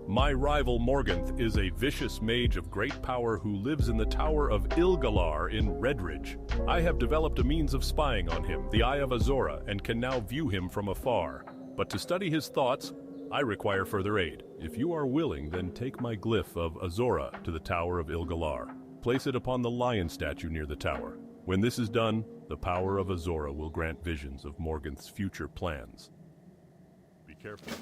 My rival Morganth is a vicious mage of great power who lives in the Tower of Ilgalar in Redridge. I have developed a means of spying on him, the Eye of Azora, and can now view him from afar. But to study his thoughts, I require further aid. If you are willing, then take my glyph of Azora to the Tower of Ilgalar. Place it upon the lion statue near the tower. When this is done, the power of Azora will grant visions of Morganth's future plans. Be careful.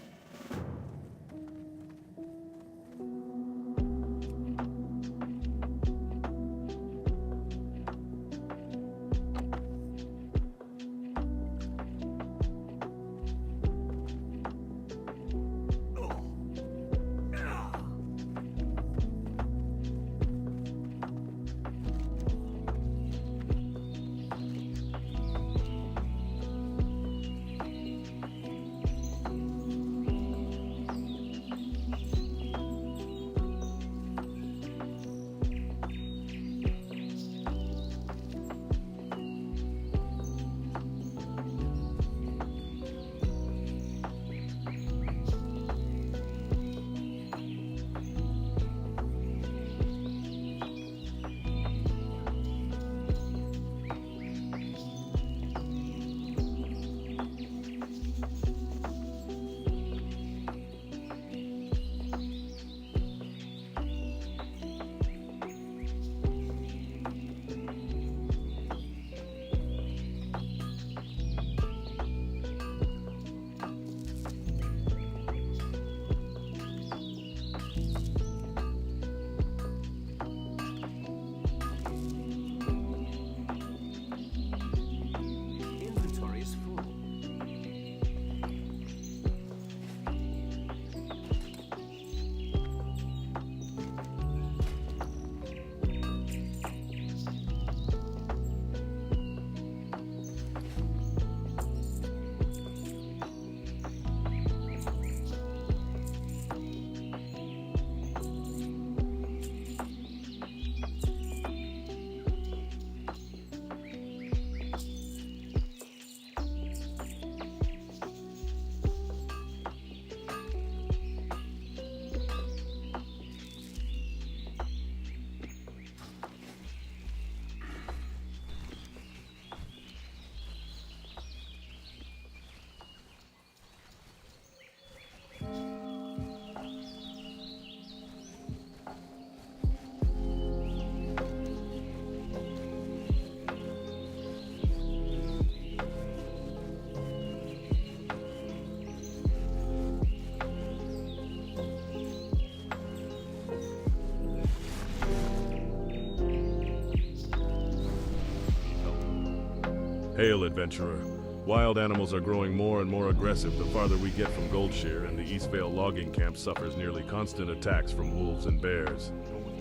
Hail, adventurer. Wild animals are growing more and more aggressive the farther we get from Goldshear, and the Eastvale logging camp suffers nearly constant attacks from wolves and bears.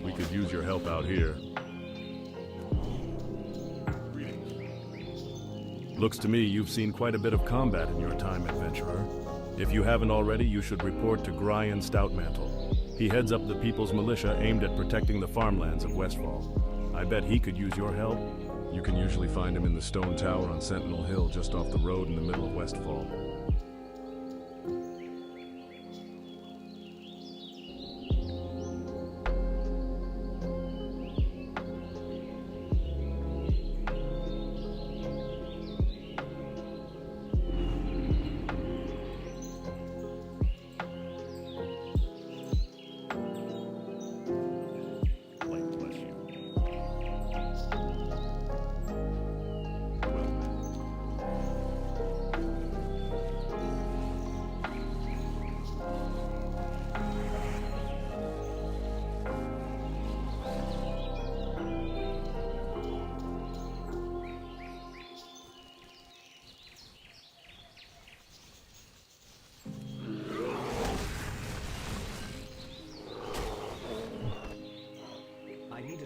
We could use your help out here. Looks to me you've seen quite a bit of combat in your time, adventurer. If you haven't already, you should report to Gryan Stoutmantle. He heads up the People's Militia aimed at protecting the farmlands of Westfall. I bet he could use your help. You can usually find him in the stone tower on Sentinel Hill just off the road in the middle of Westfall.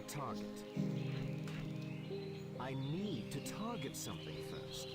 Target. I need to target something first.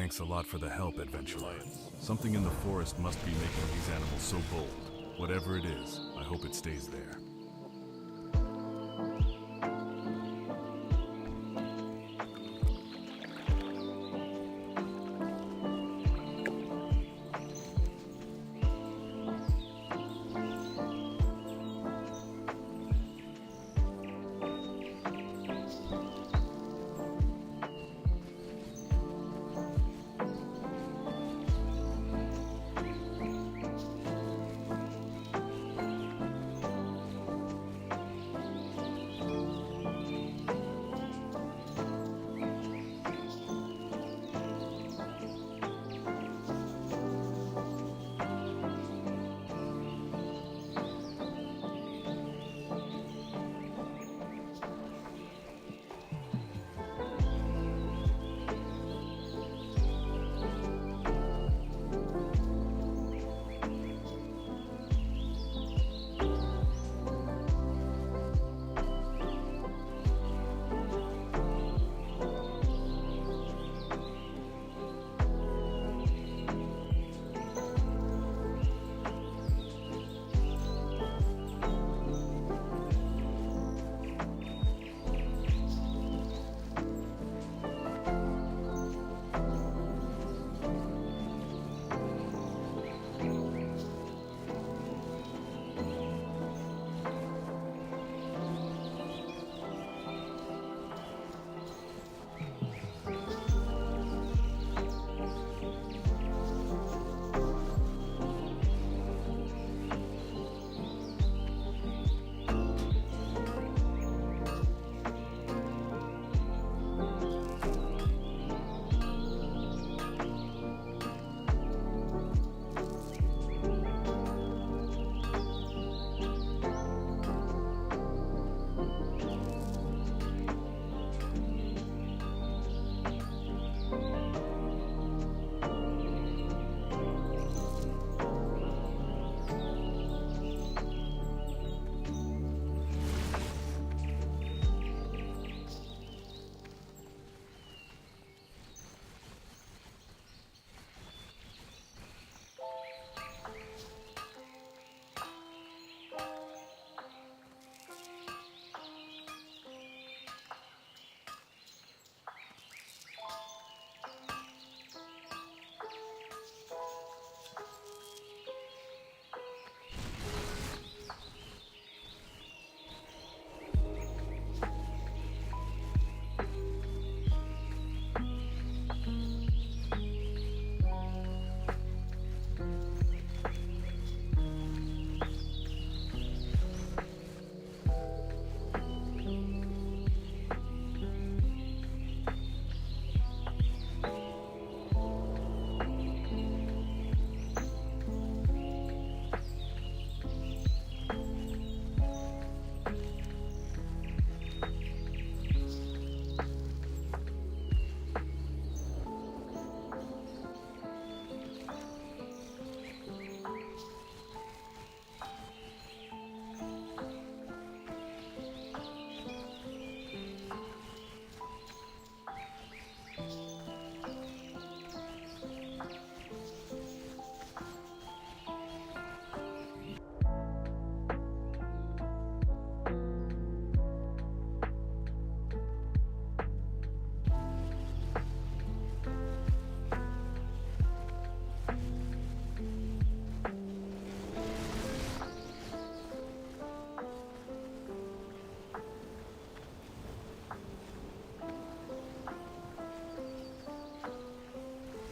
Thanks a lot for the help, adventurer. Something in the forest must be making these animals so bold. Whatever it is, I hope it stays there.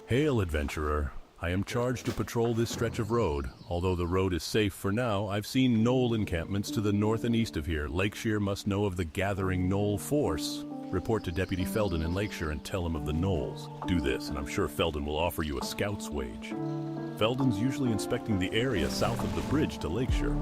Hail, adventurer. I am charged to patrol this stretch of road. Although the road is safe for now, I've seen knoll encampments to the north and east of here. Lakeshire must know of the gathering knoll force. Report to Deputy Felden in Lakeshire and tell him of the knolls. Do this, and I'm sure Felden will offer you a scout's wage. Felden's usually inspecting the area south of the bridge to Lakeshire.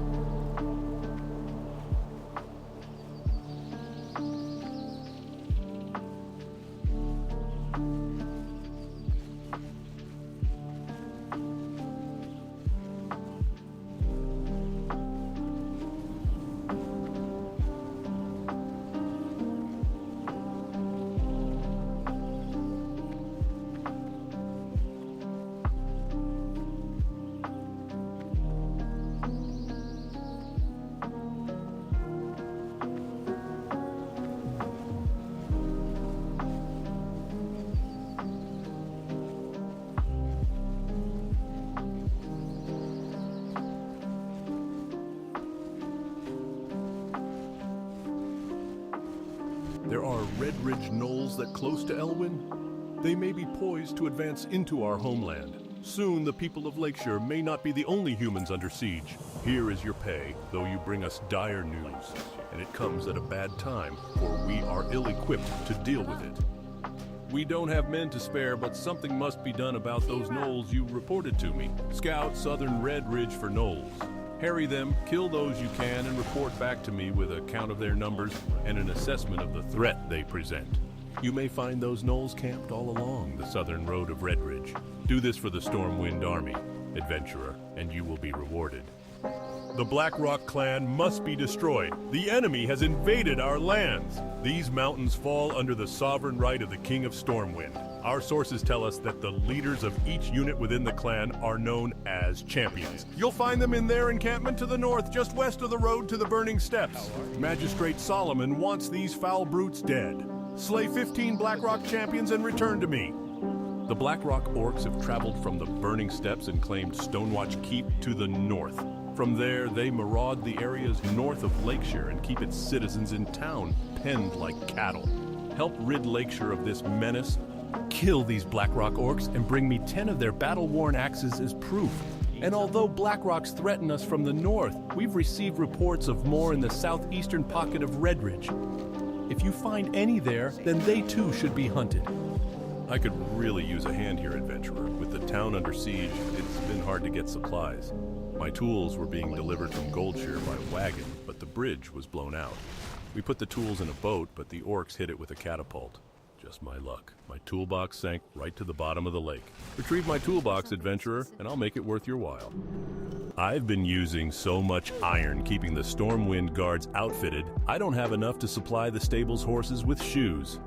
are Red Ridge knolls that close to Elwyn. They may be poised to advance into our homeland. Soon the people of Lakeshire may not be the only humans under siege. Here is your pay, though you bring us dire news. And it comes at a bad time, for we are ill-equipped to deal with it. We don't have men to spare, but something must be done about those knolls you reported to me. Scout Southern Red Ridge for knolls. Harry them, kill those you can, and report back to me with a count of their numbers and an assessment of the threat they present. You may find those knolls camped all along the southern road of Red Ridge. Do this for the Stormwind Army, adventurer, and you will be rewarded. The Blackrock clan must be destroyed. The enemy has invaded our lands. These mountains fall under the sovereign right of the King of Stormwind. Our sources tell us that the leaders of each unit within the clan are known as champions. You'll find them in their encampment to the north, just west of the road to the Burning Steps. Magistrate Solomon wants these foul brutes dead. Slay 15 Blackrock champions and return to me. The Blackrock orcs have traveled from the Burning Steps and claimed Stonewatch Keep to the north. From there, they maraud the areas north of Lakeshire and keep its citizens in town, penned like cattle. Help rid Lakeshire of this menace. Kill these Blackrock orcs and bring me 10 of their battle-worn axes as proof. And although Blackrocks threaten us from the north, we've received reports of more in the southeastern pocket of Red Ridge. If you find any there, then they too should be hunted. I could really use a hand here, adventurer. With the town under siege, it's been hard to get supplies. My tools were being delivered from Goldshire by wagon, but the bridge was blown out. We put the tools in a boat, but the orcs hit it with a catapult. Just my luck. My toolbox sank right to the bottom of the lake. Retrieve my toolbox, adventurer, and I'll make it worth your while. I've been using so much iron keeping the Stormwind guards outfitted, I don't have enough to supply the stable's horses with shoes.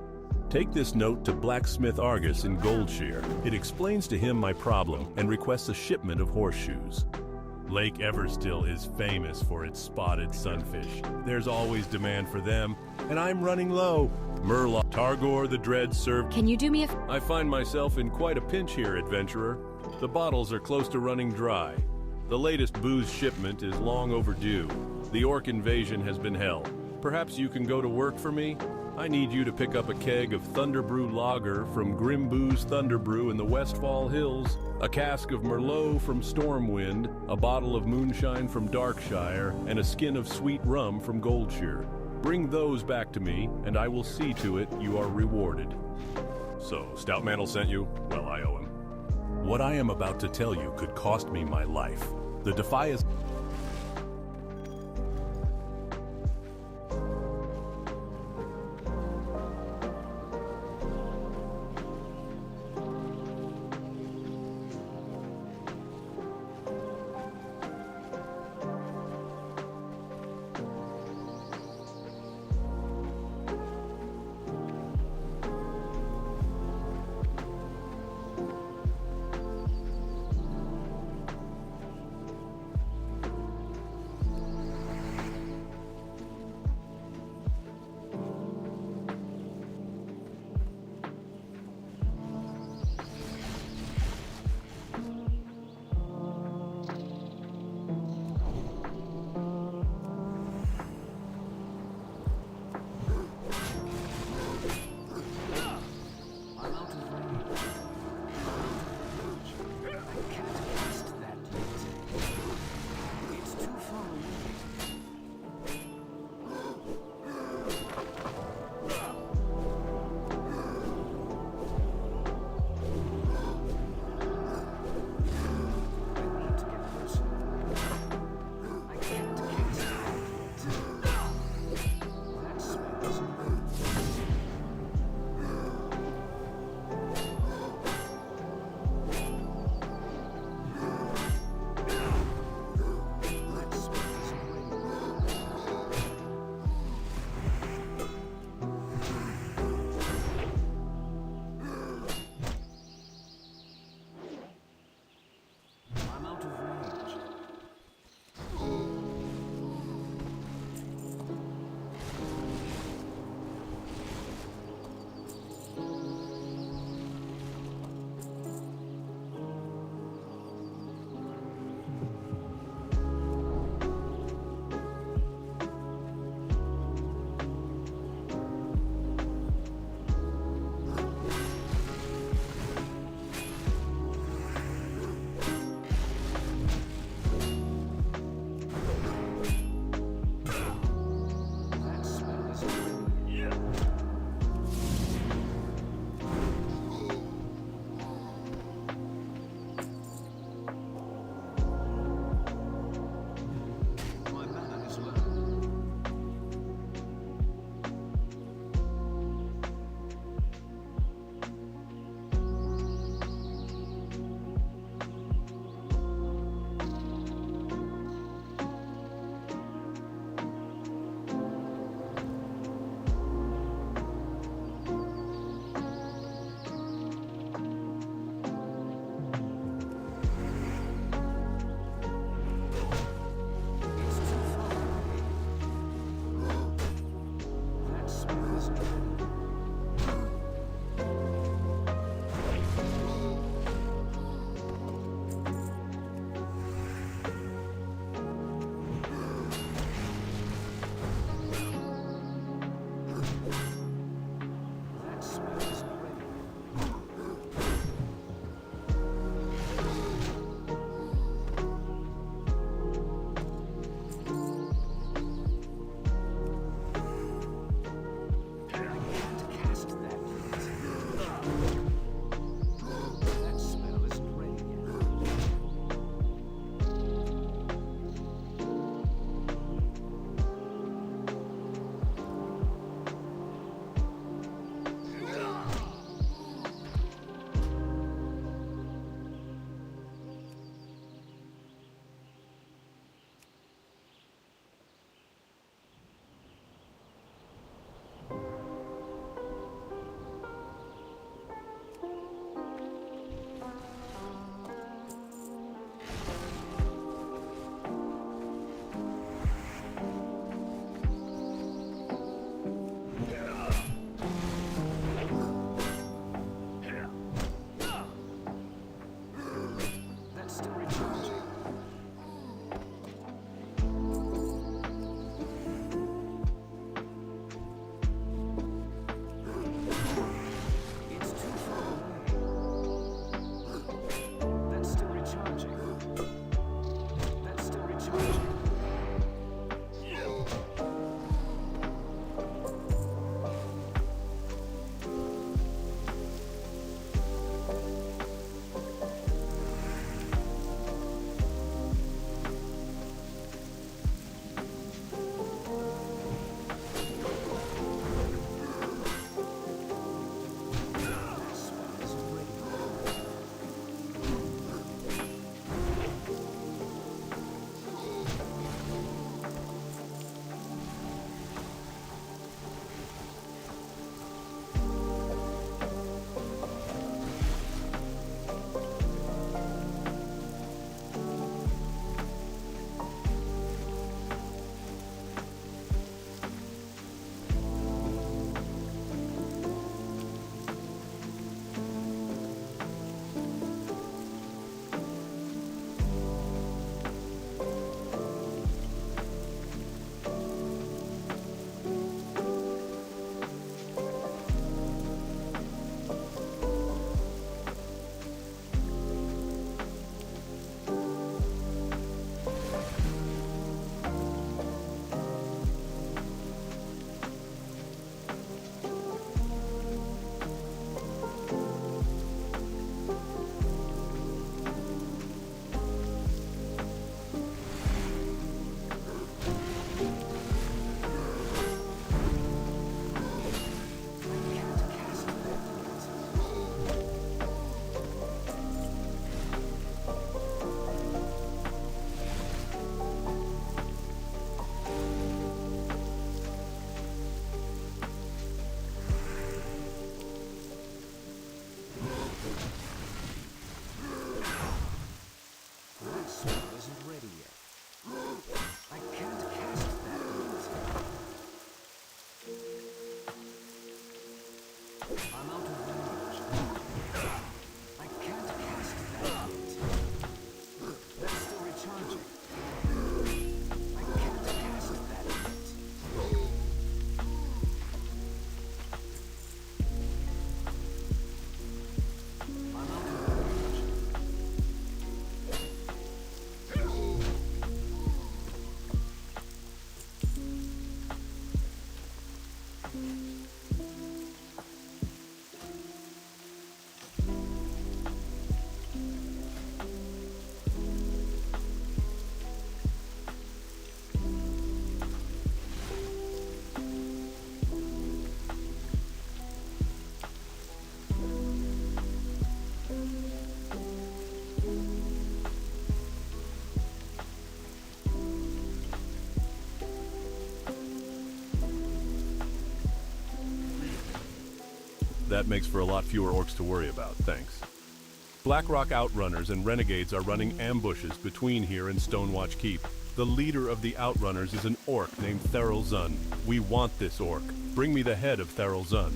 Take this note to Blacksmith Argus in Goldshire. It explains to him my problem and requests a shipment of horseshoes. Lake Everstill is famous for its spotted sunfish. There's always demand for them, and I'm running low. Murloc, Targor the Dread served. Can you do me a I find myself in quite a pinch here, adventurer. The bottles are close to running dry. The latest booze shipment is long overdue. The orc invasion has been hell. Perhaps you can go to work for me? I need you to pick up a keg of Thunderbrew lager from Grimboo's Thunderbrew in the Westfall Hills, a cask of Merlot from Stormwind, a bottle of moonshine from Darkshire, and a skin of sweet rum from Goldshire. Bring those back to me, and I will see to it you are rewarded. So, Stoutmantle sent you? Well, I owe him. What I am about to tell you could cost me my life. The Defias... I'm out of range. I can't cast that yet. That's still recharging. I can't cast that yet. I'm out of range. That makes for a lot fewer orcs to worry about, thanks. Blackrock Outrunners and Renegades are running ambushes between here and Stonewatch Keep. The leader of the Outrunners is an orc named Theral Zun. We want this orc. Bring me the head of Theral Zun.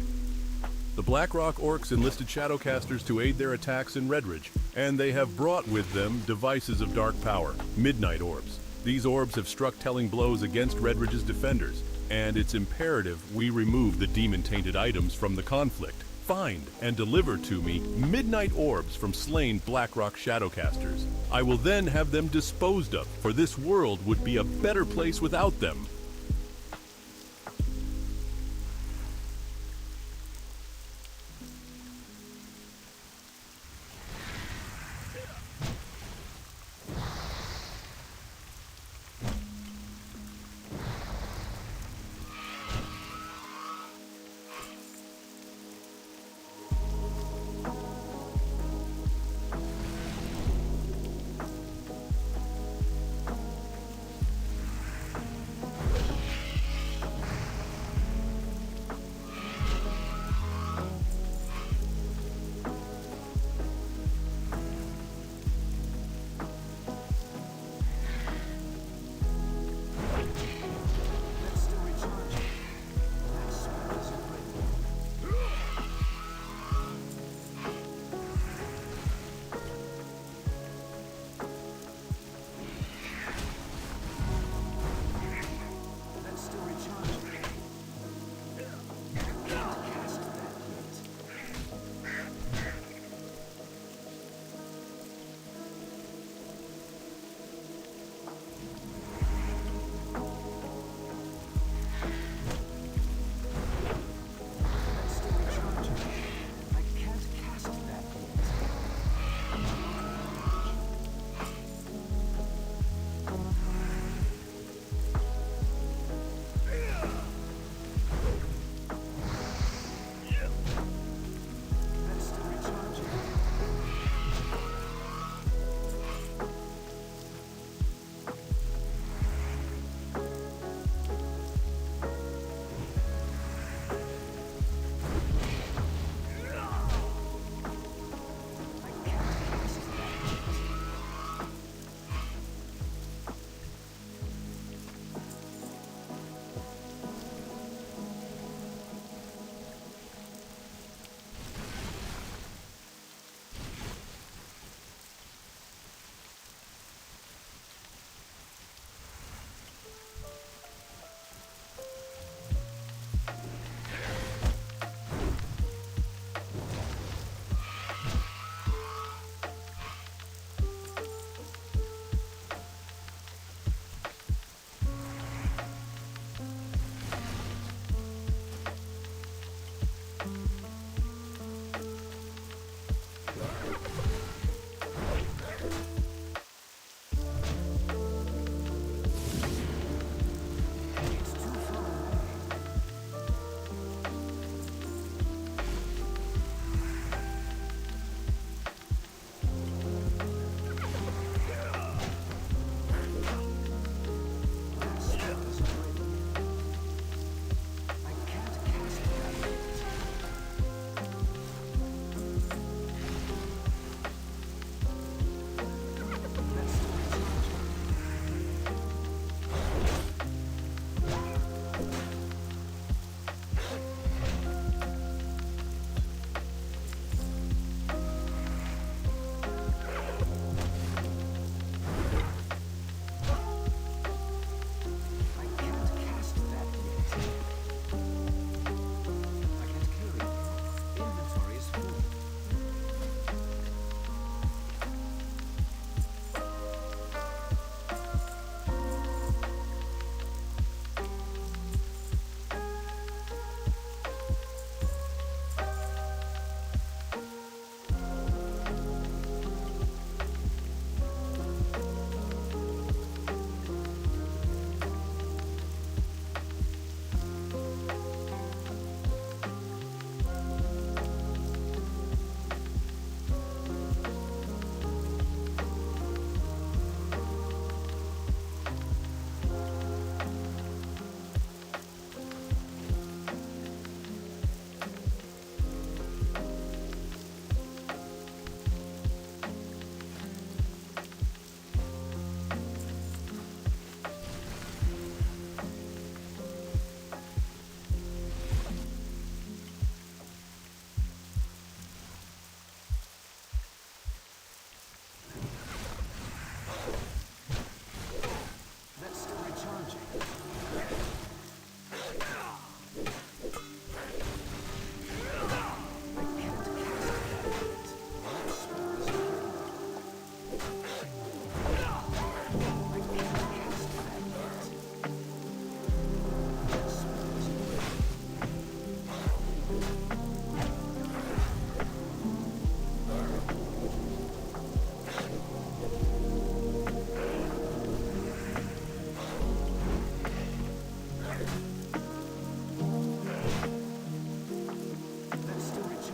The Blackrock orcs enlisted Shadowcasters to aid their attacks in Redridge, and they have brought with them devices of dark power, midnight orbs. These orbs have struck telling blows against Redridge's defenders, and it's imperative we remove the demon-tainted items from the conflict. Find and deliver to me midnight orbs from slain Blackrock Shadowcasters. I will then have them disposed of, for this world would be a better place without them.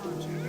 charging.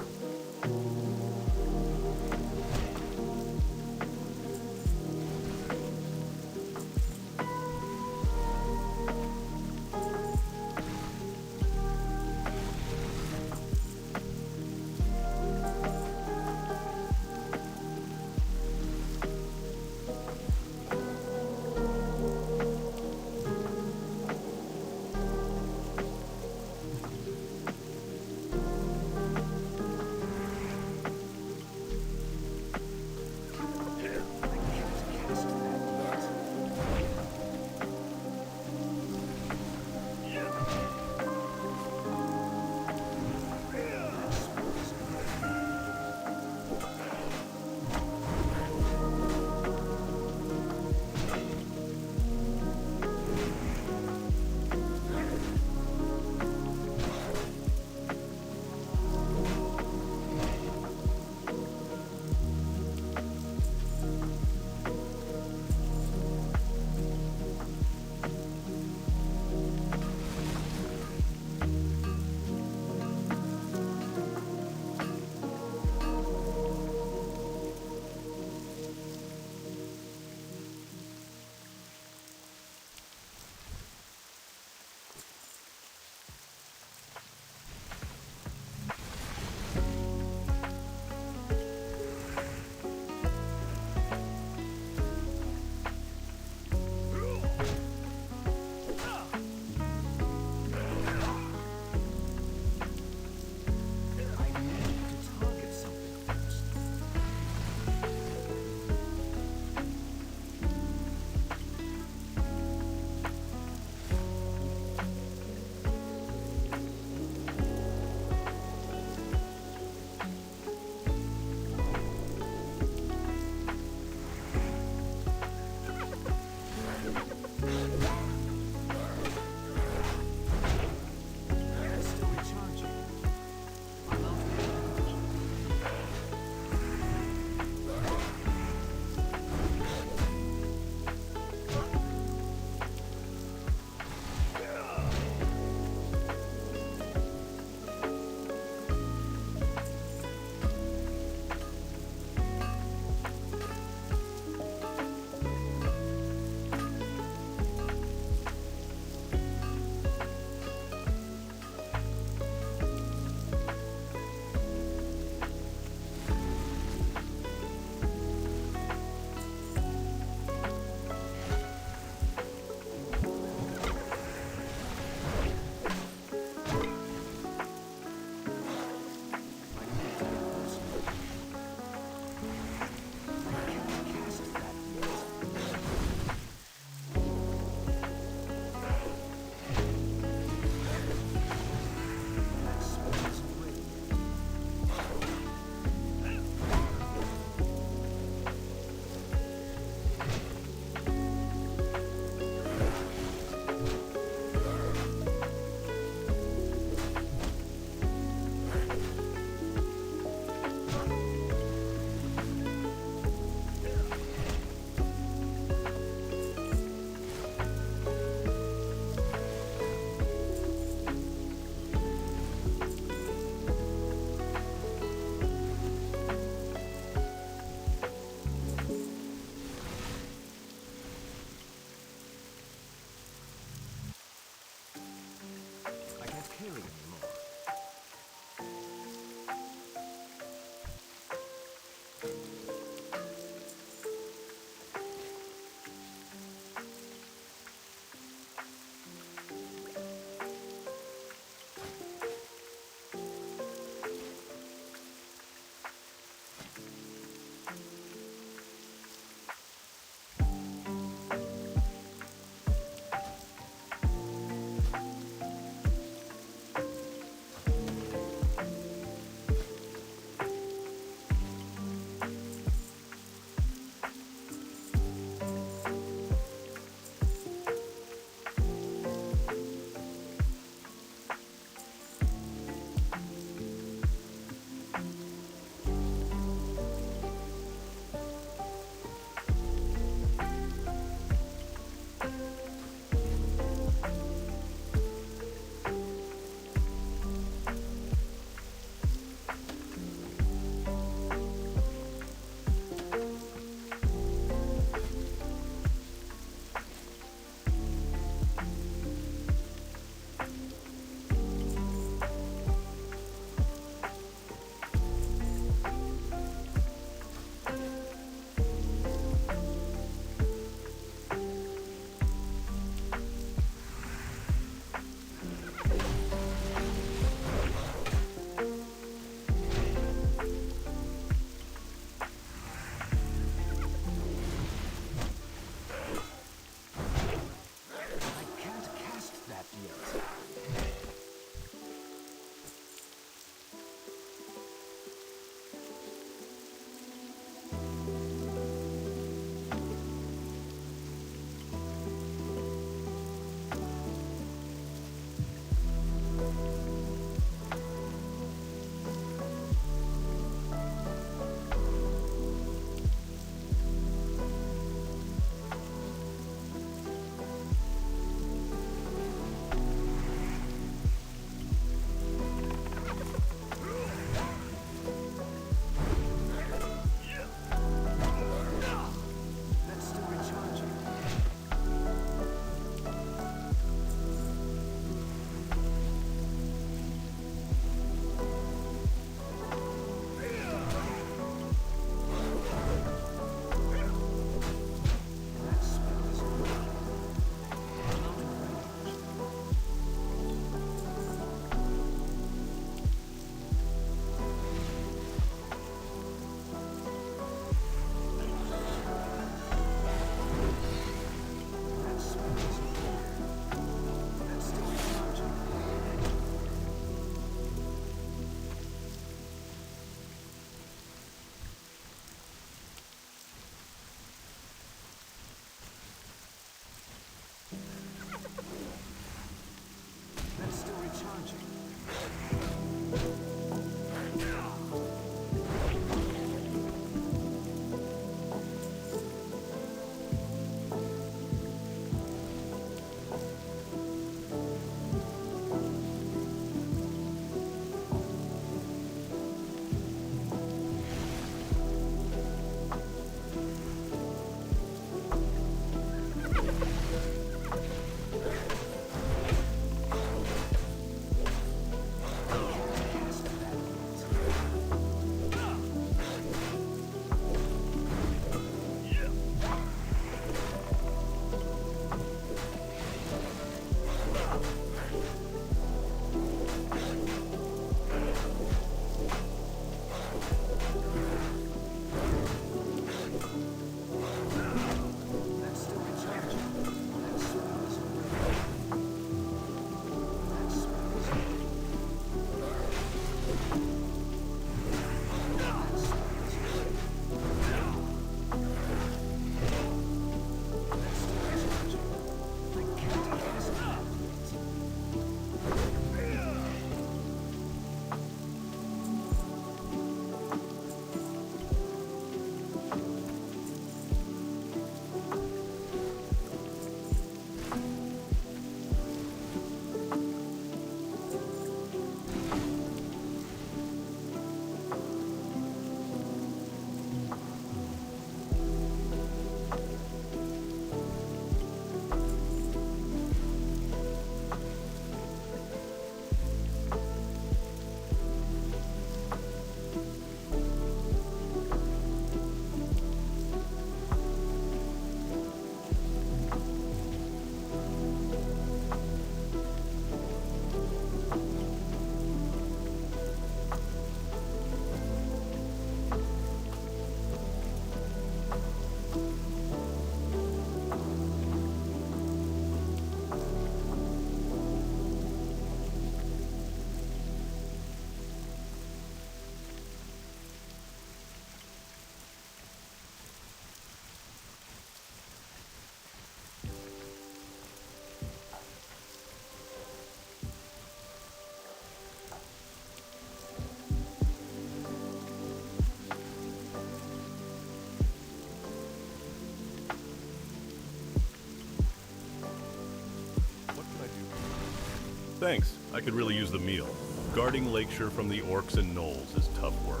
Thanks, I could really use the meal. Guarding Lakeshire from the orcs and gnolls is tough work.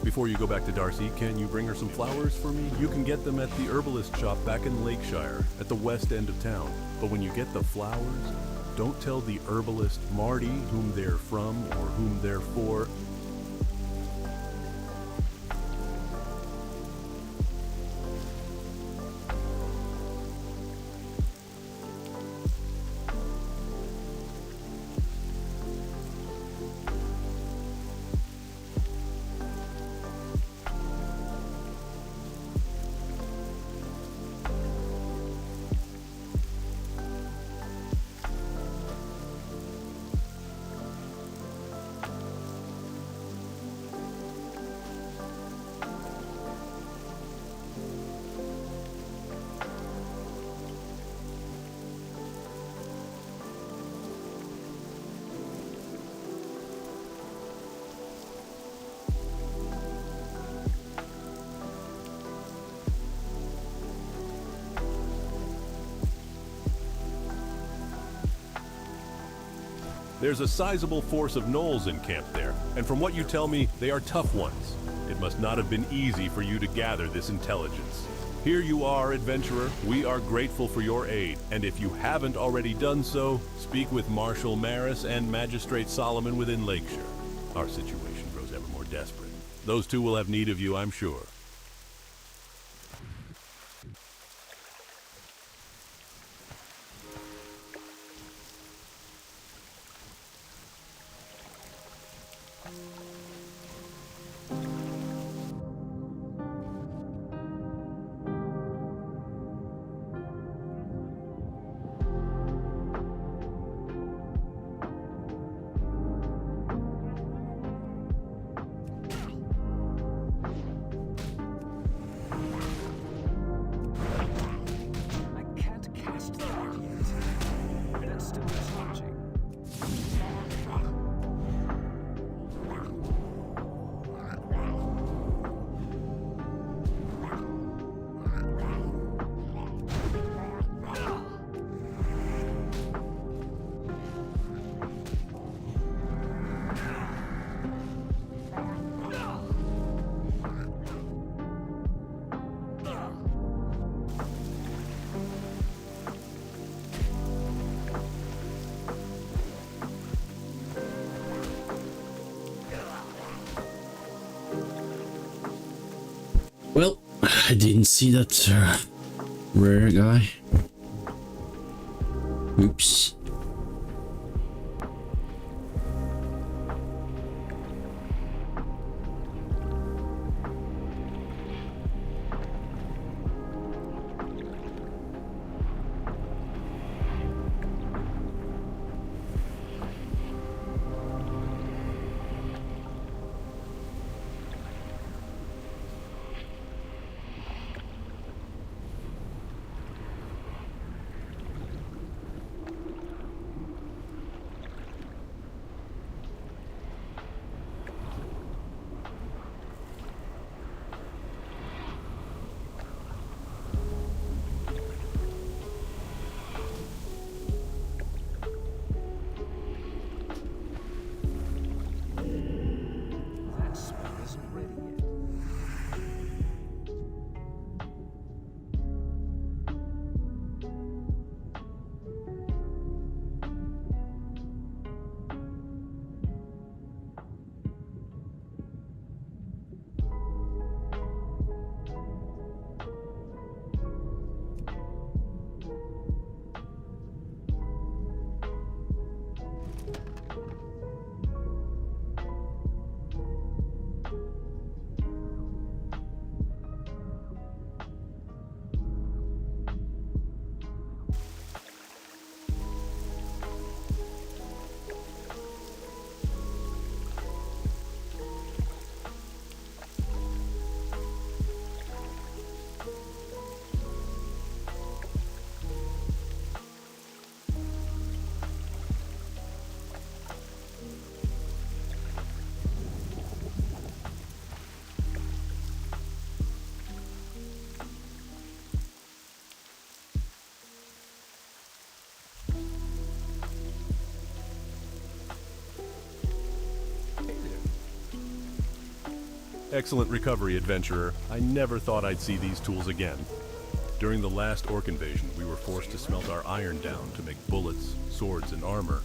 Before you go back to Darcy, can you bring her some flowers for me? You can get them at the herbalist shop back in Lakeshire, at the west end of town. But when you get the flowers, don't tell the herbalist Marty whom they're from or whom they're for. There's a sizable force of gnolls in camp there, and from what you tell me, they are tough ones. It must not have been easy for you to gather this intelligence. Here you are, adventurer. We are grateful for your aid, and if you haven't already done so, speak with Marshal Maris and Magistrate Solomon within Lakeshire. Our situation grows ever more desperate. Those two will have need of you, I'm sure. Well, I didn't see that rare guy. Oops. Excellent recovery, adventurer. I never thought I'd see these tools again. During the last orc invasion, we were forced to smelt our iron down to make bullets, swords, and armor.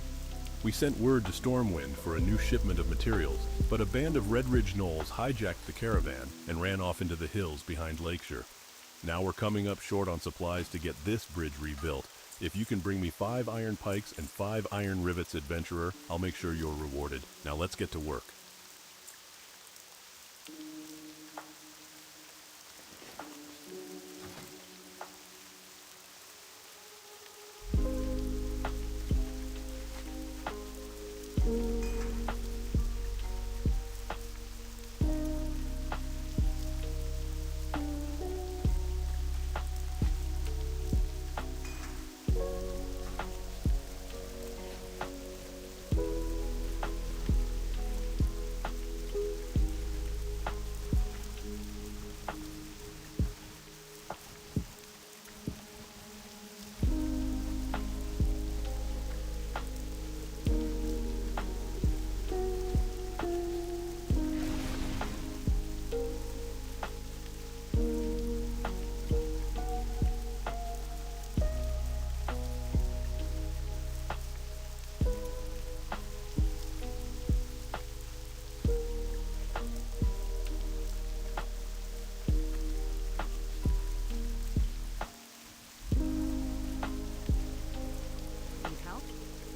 We sent word to Stormwind for a new shipment of materials, but a band of Red Ridge Gnolls hijacked the caravan and ran off into the hills behind Lakeshire. Now we're coming up short on supplies to get this bridge rebuilt. If you can bring me 5 iron pikes and 5 iron rivets, adventurer, I'll make sure you're rewarded. Now let's get to work.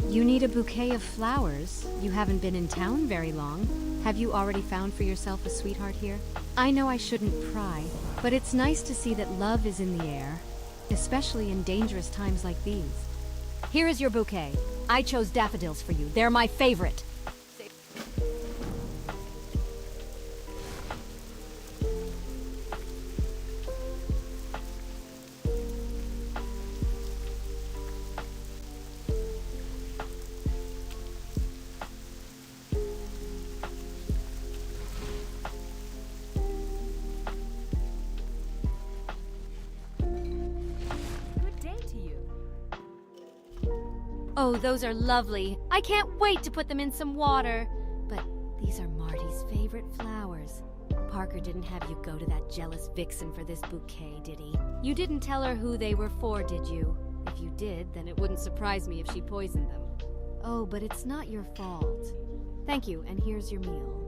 You need a bouquet of flowers. You haven't been in town very long. Have you already found for yourself a sweetheart here? I know I shouldn't pry, but it's nice to see that love is in the air, especially in dangerous times like these. Here is your bouquet. I chose daffodils for you. They're my favorite. Oh, those are lovely. I can't wait to put them in some water. But these are Marty's favorite flowers. Parker didn't have you go to that jealous vixen for this bouquet, did he? You didn't tell her who they were for, did you? If you did, then it wouldn't surprise me if she poisoned them. Oh, but it's not your fault. Thank you, and here's your meal.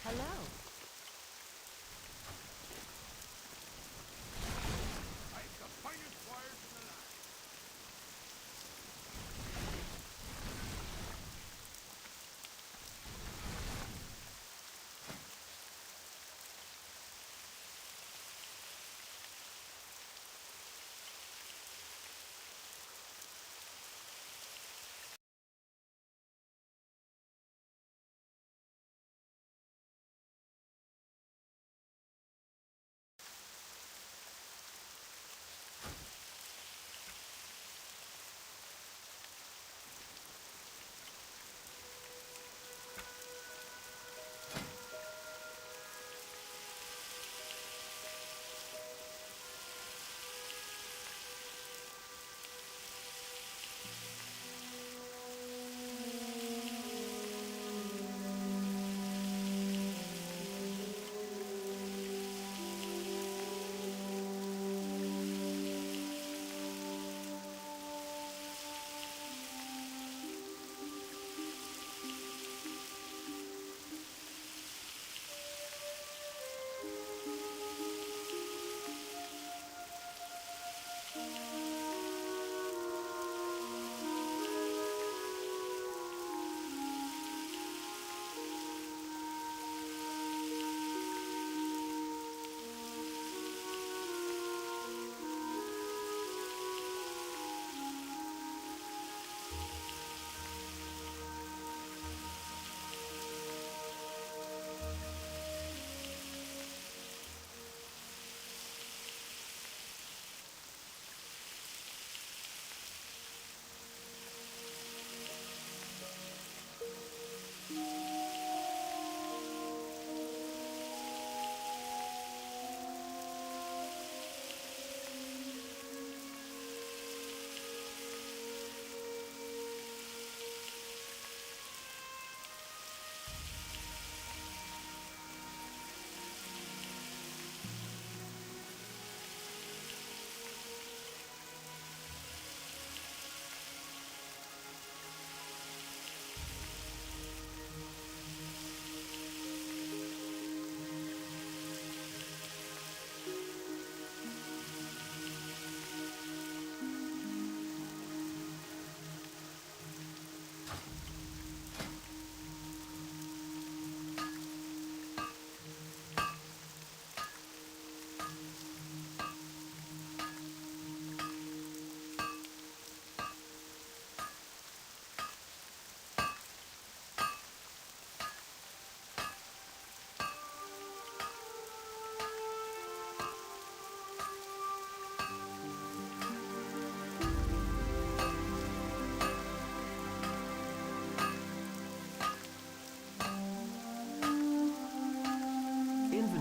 Hello.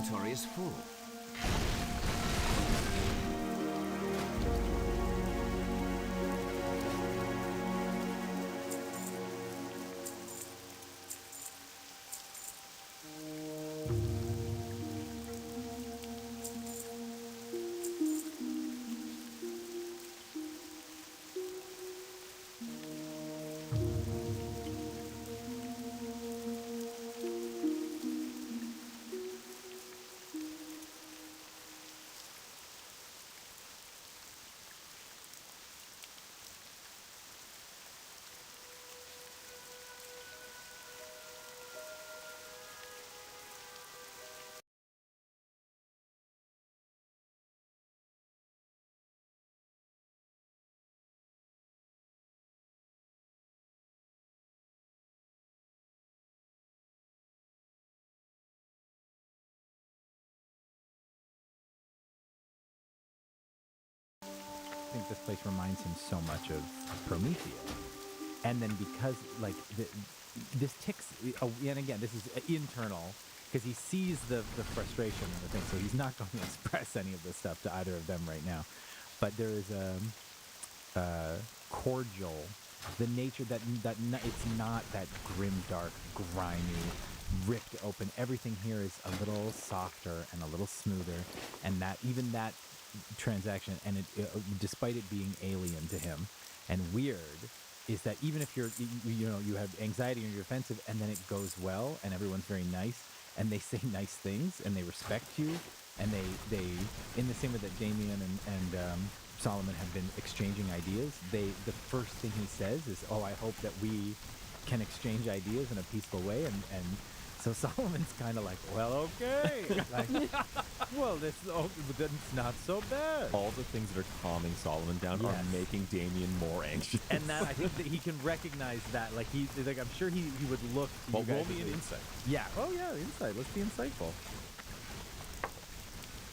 inventory is full. I think this place reminds him so much of Prometheus. And then because, like, this ticks, and again, this is internal, because he sees the frustration and the thing, so he's not going to express any of this stuff to either of them right now. But there is a cordial, the nature that it's not that grim, dark, grimy, ripped open. Everything here is a little softer and a little smoother, and that even that transaction, and it despite it being alien to him and weird, is that even if you have anxiety and you're offensive, and then it goes well and everyone's very nice and they say nice things and they respect you, and they in the same way that Damien and Solomon have been exchanging ideas, the first thing he says is, "Oh, I hope that we can exchange ideas in a peaceful way," and so Solomon's kind of like, "Well, okay." Like, well, it's not so bad. All the things that are calming Solomon down are making Damien more anxious. And that, I think that he can recognize that. Like, I'm sure he would look to Well, you guys roll me as an a- insight. Yeah. Oh, yeah, insight. Let's be insightful.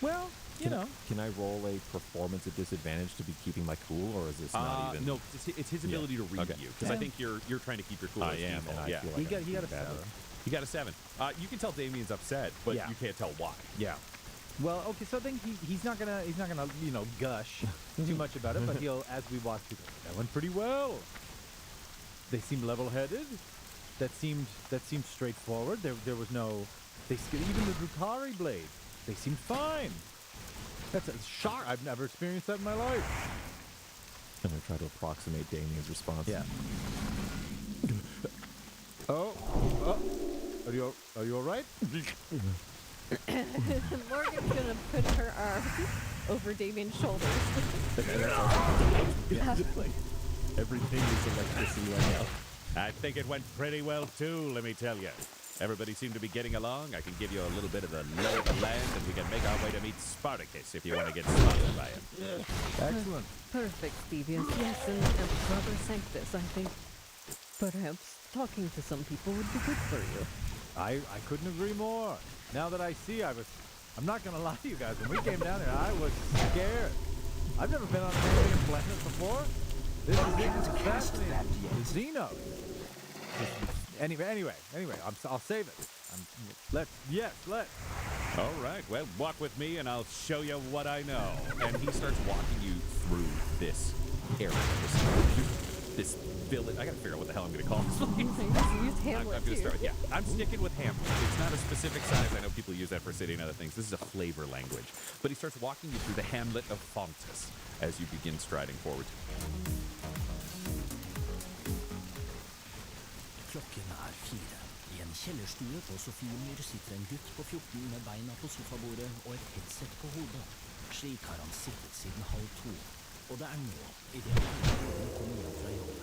Well, Can I roll a performance at disadvantage to be keeping my cool, or is this not even? No, it's his ability to read you, because I think you're trying to keep your cool. I as am, people. and I yeah. feel like he got a bad. 7. He got a 7. You can tell Damien's upset, but Yeah. you can't tell why. Yeah. Well, okay. So then he's not gonna gush too much about it, but he'll, as we watch, he goes, "That went pretty well. They seemed level-headed. That seemed straightforward. There was no. Even the Drukari blade. They seemed fine. That's a shock. I've never experienced that in my life." I'm gonna try to approximate Damien's response. Yeah. Oh, are you all right? Morgan's gonna put her arm over Damien's shoulders. Everything is electricity right now. I think it went pretty well too, let me tell you. Everybody seemed to be getting along. I can give you a little bit of the lay of the land, and we can make our way to meet Spartacus if you want to get spotted by him. Excellent. Perfect, Stevius. Yes, and Brother Sanctus, I think perhaps talking to some people would be good for you. I couldn't agree more. Now that I see, I'm not gonna lie to you guys. When we came down here, I was scared. I've never been on an alien planet before. This is fascinating. Xeno. Anyway, I'll save it. Let's. All right, well, walk with me and I'll show you what I know. And he starts walking you through this area, this village. I gotta figure out what the hell I'm gonna call this place. Use Hamlet I'm gonna start with, I'm sticking with Hamlet. It's not a specific size. I know people use that for city and other things. This is a flavor language. But he starts walking you through the hamlet of Fontes as you begin striding forward. Klokken 4. I en kjellerstue på Sofiemyr sitter en gutt på 14 med beina på sofabordet og et headset på hodet. Slik har han sittet siden 1:30. Og det nå, I det han kommer hjem fra jobb.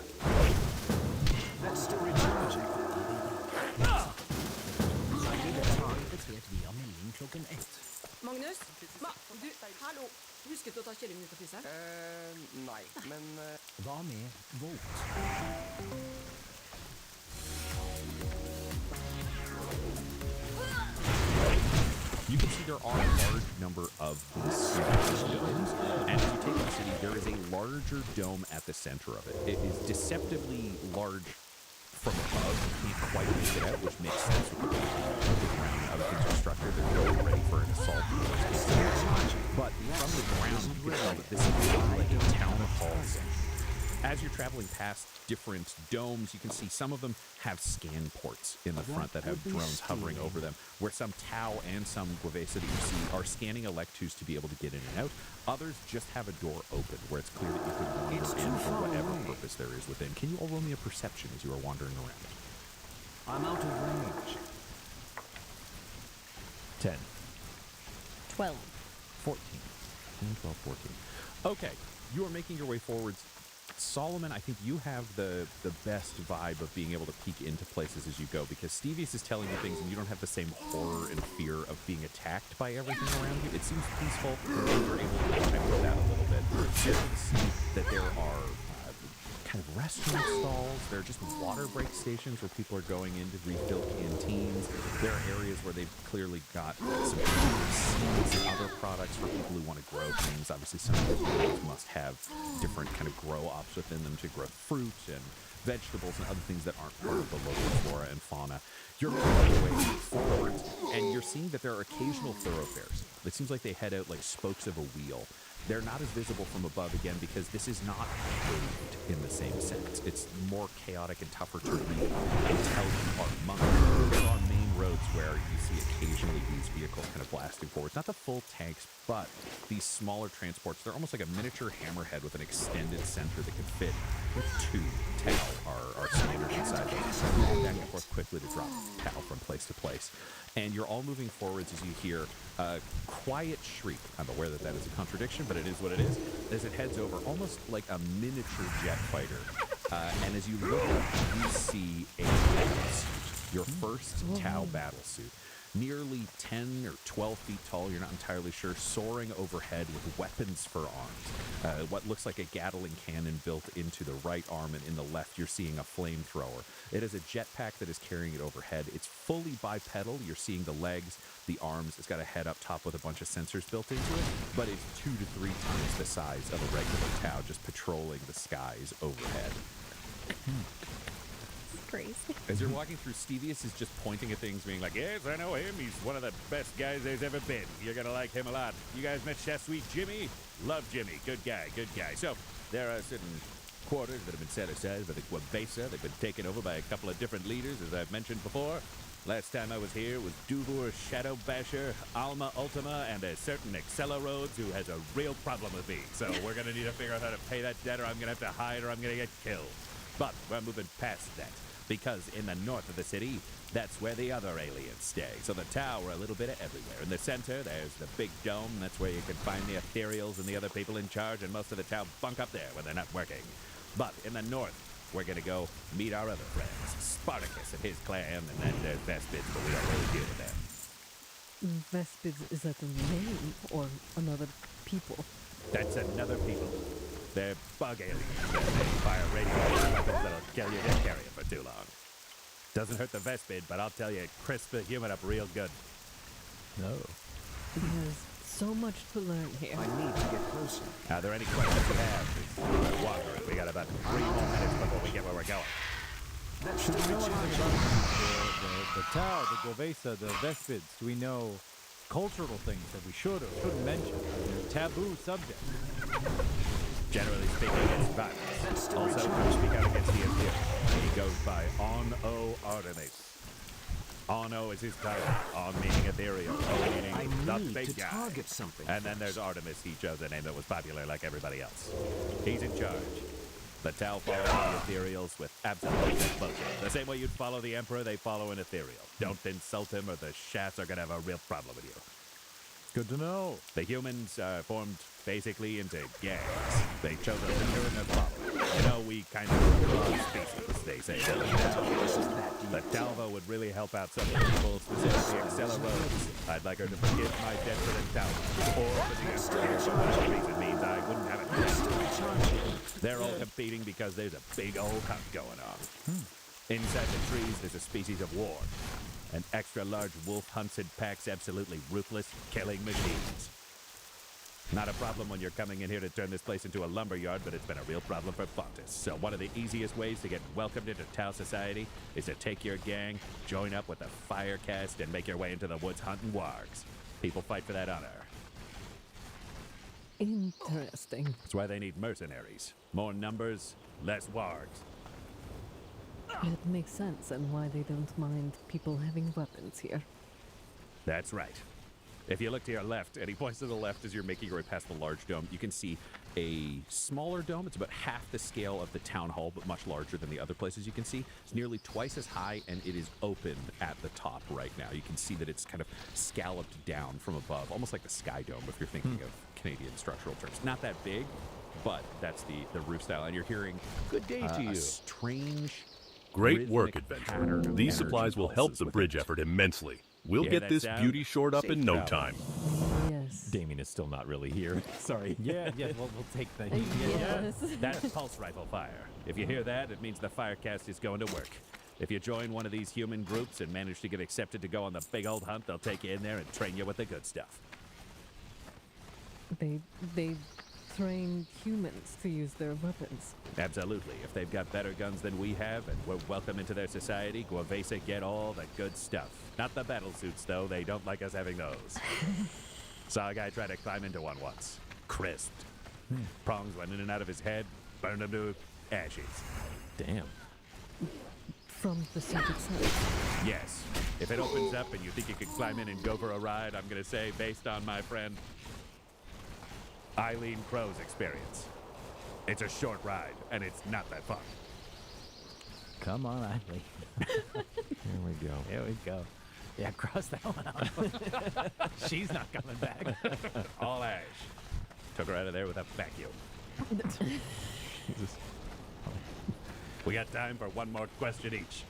That story charging. Så blir det repetert via melding klokken 1. Magnus? Du, hallo. Husket du å ta kyllingen ut av fryseren? Nei, men Hva med Volt? You can see there are a large number of these domes, and as you take in the city, there is a larger dome at the center of it. It is deceptively large from above. You can't quite make it out, which makes sense with the way the ground and other things are structured. They're really ready for As you're traveling past different domes, you can see some of them have scan ports in the front that have drones hovering over them, where some Tau and some Guavesa that you see are scanning Electus to be able to get in and out. Others just have a door open where it's clear that you can wander in for whatever purpose there is within. Can you all roll me a perception as you are wandering around? I'm out of range. 10. 12. 14. 10, 12, 14. Okay, you are making your way forwards. Solomon, I think you have the best vibe of being able to peek into places as you go, because Stevius is telling you things and you don't have the same horror and fear of being attacked by everything around you. It seems peaceful, and you're able to temper that a little bit. You can see that there are kind of restaurant stalls. There are just water break stations where people are going in to refill canteens. There are areas where they've clearly got some seeds and other products for people who want to grow things. Obviously, some of the fields must have different kind of grow ops within them to grow fruit and vegetables and other things that aren't part of the local flora and fauna. You're making your way forward, and you're seeing that there are occasional thoroughfares. It seems like they head out like spokes of a wheel. They're not as visible from above, again, because this is not paved in the same sense. It's more chaotic and tougher to read until you are among. There are main roads where you see occasionally these vehicles kind of blasting forward. Not the full tanks, but these smaller transports. They're almost like a miniature hammerhead with an extended center that can fit 2 Tau are standard inside those. Back and forth quickly to drop Tau from place to place. And you're all moving forwards as you hear a quiet shriek. I'm aware that that is a contradiction, but it is what it is. As it heads over, almost like a miniature jet fighter. And as you look up, you see a battle suit, your first Tau battle suit. Nearly 10 or 12 feet tall, you're not entirely sure, soaring overhead with weapons for arms. What looks like a Gatling cannon built into the right arm, and in the left you're seeing a flamethrower. It is a jetpack that is carrying it overhead. It's fully bipedal. You're seeing the legs, the arms. It's got a head up top with a bunch of sensors built into it, but it's 2 to 3 times the size of a regular Tau, just patrolling the skies overhead. Crazy. As you're walking through, Stevius is just pointing at things, being like, yes, I know him. He's one of the best guys there's ever been. You're going to like him a lot. You guys met Chef Sweet Jimmy? Love Jimmy. Good guy, good guy. So there are certain quarters that have been set aside by the Guavesa. They've been taken over by a couple of different leaders, as I've mentioned before. Last time I was here, it was Duvor, Shadow Basher, Alma Ultima, and a certain Excella Rhodes who has a real problem with me. So we're going to need to figure out how to pay that debt, or I'm going to have to hide, or I'm going to get killed. But we're moving past that, because in the north of the city, that's where the other aliens stay. So the Tau are a little bit of everywhere. In the center, there's the big dome. That's where you can find the ethereals and the other people in charge, and most of the Tau bunk up there when they're not working. But in the north, we're going to go meet our other friends, Spartacus and his clan, and then there's Vespids, but we don't really deal with them. Vespids, is that a name or another people? That's another people. They're bug aliens. They fire radioactive weapons that'll kill you if you carry it for too long. Doesn't hurt the Vespid, but I'll tell you, it crisps the human up real good. No. There's so much to learn here. I need to get closer. Are there any questions you have? It's wandering. We got about 3 more minutes before we get where we're going. Should we know anything about the Tau, the Guavesa, the Vespids? Do we know cultural things that we should or shouldn't mention? They're taboo subjects. Generally speaking, it's violence. Also, don't speak out against the Ethereal. He goes by On-O Artemis. On-O is his title. On meaning ethereal. O meaning the big guy. Target something. And then there's Artemis. He chose a name that was popular like everybody else. He's in charge. The Tau follow the ethereals with absolute bullshit. The same way you'd follow the Emperor, they follow an ethereal. Don't insult him or the shafts are going to have a real problem with you. Good to know. The humans formed basically into gangs. They chose a leader and a follower. You know, we kind of cross species, they say. The Talva would really help out some people, specifically Excella Rhodes. I'd like her to forgive my debt for the Talva. Or for the Emperor, for whatever reason means I wouldn't have it. They're all competing because there's a big old hunt going on. Inside the trees, there's a species of war. An extra-large wolf hunts in packs, absolutely ruthless, killing machines. Not a problem when you're coming in here to turn this place into a lumberyard, but it's been a real problem for Fontis. So one of the easiest ways to get welcomed into Tau society is to take your gang, join up with the Firecast, and make your way into the woods hunting wargs. People fight for that honor. Interesting. That's why they need mercenaries. More numbers, less wargs. It makes sense and why they don't mind people having weapons here. That's right. If you look to your left, and he points to the left as you're making your way past the large dome, you can see a smaller dome. It's about half the scale of the town hall, but much larger than the other places you can see. It's nearly twice as high, and it is open at the top right now. You can see that it's kind of scalloped down from above, almost like the Sky Dome if you're thinking of Canadian structural terms. Not that big, but that's the roof style. And you're hearing, good day to you. A strange, Great work, rhythmic Adventurer. pattern of These energy supplies will help pulses the within bridge it. effort immensely. We'll Hear get that this sound? beauty shored up Safe in no travel. time. Yes. Damien is still not really here. Sorry. Yeah, we'll take the Yes. That's pulse rifle fire. If you hear that, it means the firecast is going to work. If you join one of these human groups and manage to get accepted to go on the big old hunt, they'll take you in there and train you with the good stuff. They train humans to use their weapons. Absolutely. If they've got better guns than we have and we're welcome into their society, Guavesa get all the good stuff. Not the battle suits, though. They don't like us having those. Saw a guy try to climb into one once. Crisped. Prongs went in and out of his head, burned him to ashes. Damn. From the suit itself. Yes. If it opens up and you think you can climb in and go for a ride, I'm going to say, based on my friend Eileen Crow's experience, it's a short ride, and it's not that fun. Come on, Eileen. There we go. There we go. Yeah, cross that one out. She's not coming back. All ash. Took her out of there with a vacuum. We got time for one more question each.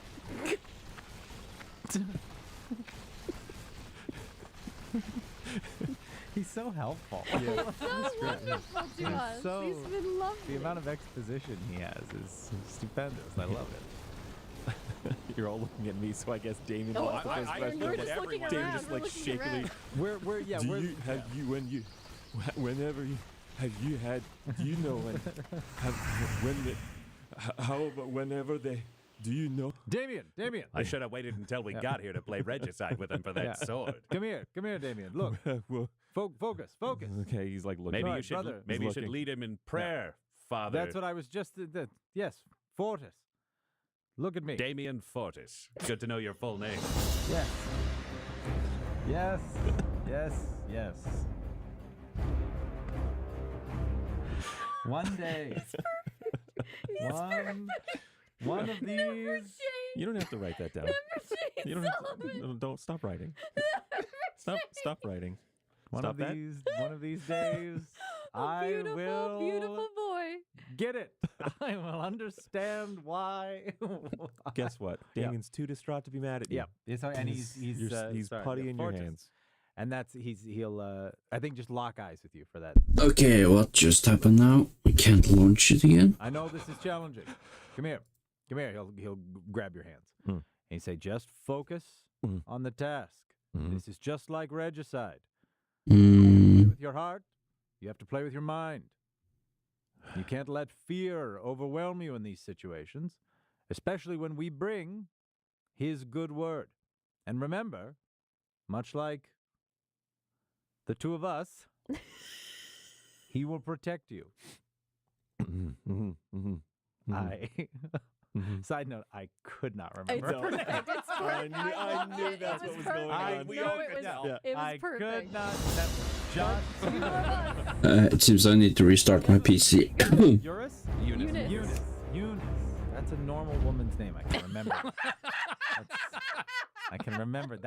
He's so helpful. So wonderful to us. So- He's been lovely. The amount of exposition he has is stupendous. I love it. You're all looking at me, so I guess Damien No, wants the first I question. we're just looking Damien around. just We're like looking shakily. around. Whenever you have you had, do you know how about whenever they, do you know? Damien. I should have waited until we got here to play regicide with him for that Yeah. sword. Come here, Damien. Look, Well, focus. okay, he's like looking. Maybe Right, you should brother. maybe you should Looking. lead him in prayer, Father. That's what I was just. Yes, Fortis. Look at me. Damien Fortis. Good to know your full name. Yes. Yes. One day. One of these. You don't have to write that down. You don't have to, no, don't stop writing. Stop writing. One Stop of that. these days, I will Beautiful boy. get it. I will understand why. Guess what? Yeah. Damien's too distraught to be mad at you. Yeah. And he's sorry, putty yeah, in your Fortis. hands. And he'll I think just lock eyes with you for that. Okay, what just happened now? We can't launch it again? I know this is challenging. Come here. He'll grab your hands. And he say, just focus on the task. This is just like regicide. You play with your heart. You have to play with your mind. You can't let fear overwhelm you in these situations, especially when we bring his good word. And remember, much like the two of us, he will protect you. Side note, I could not remember. It's perfect. It's perfect. I knew that's It what was perfect. going on. No, it was I perfect. could not. Josh. It seems I need to restart my PC. Eurus? Eunice. Eunice. That's a normal woman's name. I can remember. I can remember that.